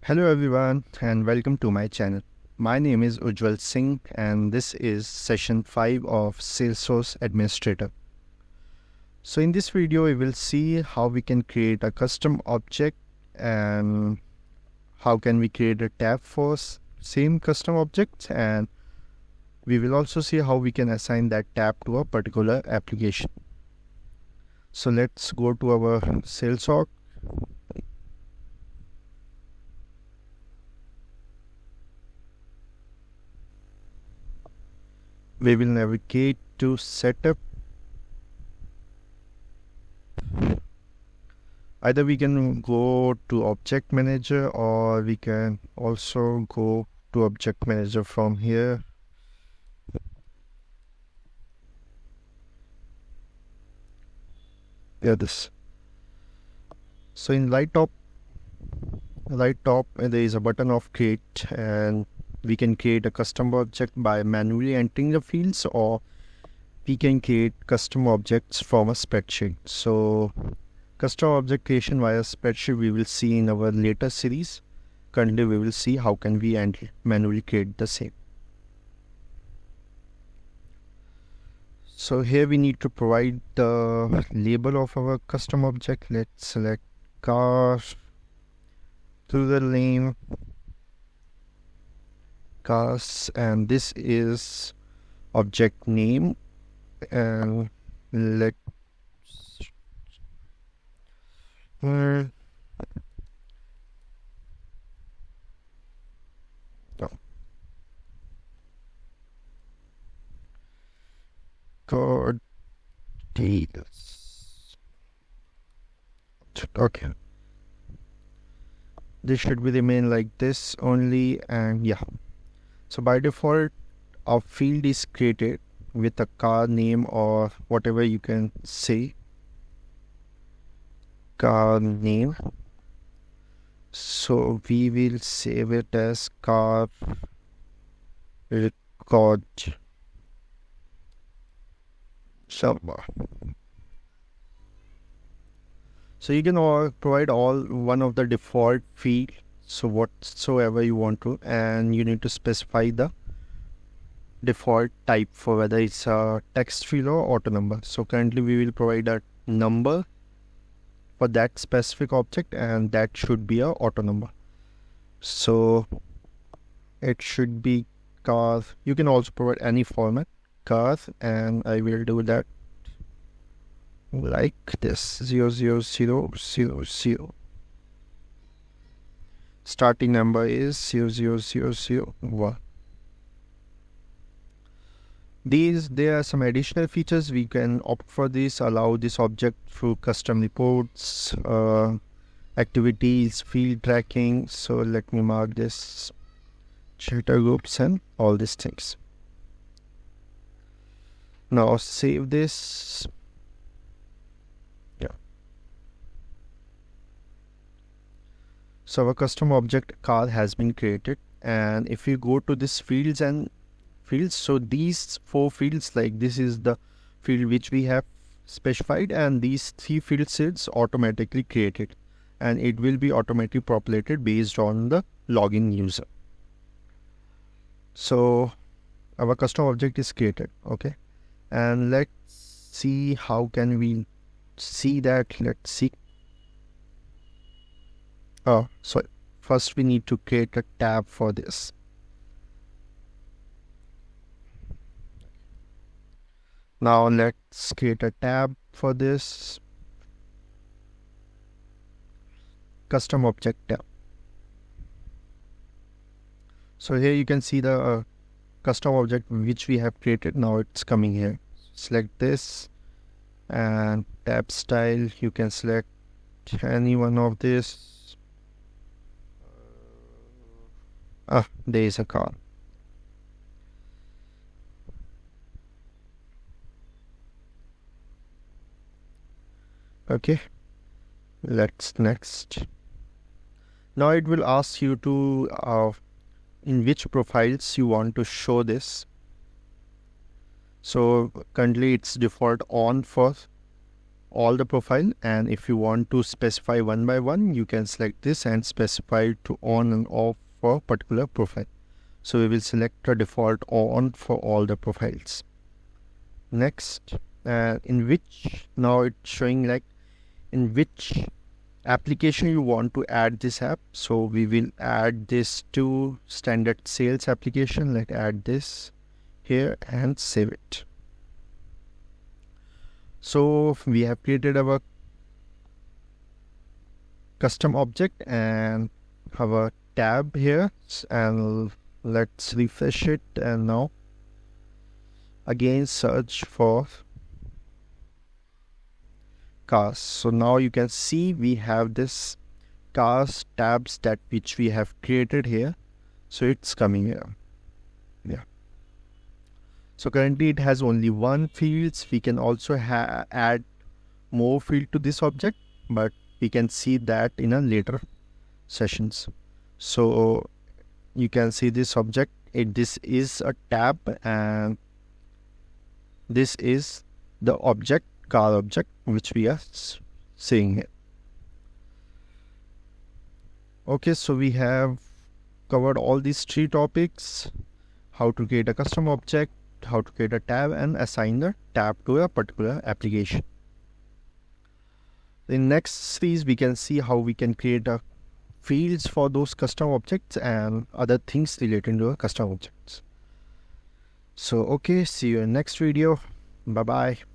Hello everyone and welcome to my channel. My name is Ujjwal Singh and this is session 5 of Salesforce Administrator. So in this video we will see how we can create a custom object and how can we create a tab for same custom object, and we will also see how we can assign that tab to a particular application. So let's go to our sales org. We will navigate to setup. Either we can go to object manager or we can also go to object manager from here. This. So in right top there is a button of create, and we can create a custom object by manually entering the fields, or we can create custom objects from a spreadsheet. So custom object creation via spreadsheet we will see in our later series. Currently we will see how can we manually create the same. So here we need to provide the label of our custom object. Let's select car, to the name cars, and this is object name, and let's code details. Okay, this should be remain like this only, and yeah. So by default a field is created with a car name or whatever you can say, car name. So we will save it as car record server. So you can provide one of the default field, so whatsoever you want to, and you need to specify the default type for whether it's a text field or auto number. So currently we will provide a number for that specific object, and that should be a auto number. So it should be car. You can also provide any format, car, and I will do that like this 00000. Starting number is 00001. There are some additional features. We can opt for this, allow this object through custom reports, activities, field tracking. So let me mark this, chatter groups and all these things. Now save this. So our custom object car has been created, and if you go to this fields, so these 4 fields, like this is the field which we have specified, and these 3 fields is automatically created, and it will be automatically populated based on the login user. So our custom object is created. Okay, and let's see how can we see that. Let's see. So first we need to create a tab for this. Now let's create a tab for this custom object tab. So here you can see the custom object which we have created. Now it's coming here. Select this, and tab style you can select any one of this. There is a car. Okay, let's next. Now it will ask you to in which profiles you want to show this. So currently it's default on for all the profile, and if you want to specify one by one, you can select this and specify to on and off for particular profile. So we will select a default on for all the profiles. Next, in which, now it's showing like in which application you want to add this app. So we will add this to standard sales application. Let's add this here and save it. So we have created our custom object and have a tab here, and let's refresh it, and now again search for cars. So now you can see we have this cars tabs that which we have created here. So it's coming here. Yeah. So currently it has only one fields. We can also add more field to this object, but we can see that in a later sessions. So you can see this object, this is a tab, and this is the object, car object, which we are seeing here. Okay, so we have covered all these three topics: how to create a custom object, how to create a tab, and assign the tab to a particular application. In next series, we can see how we can create a fields for those custom objects and other things related to custom objects. So okay, see you in next video. Bye bye.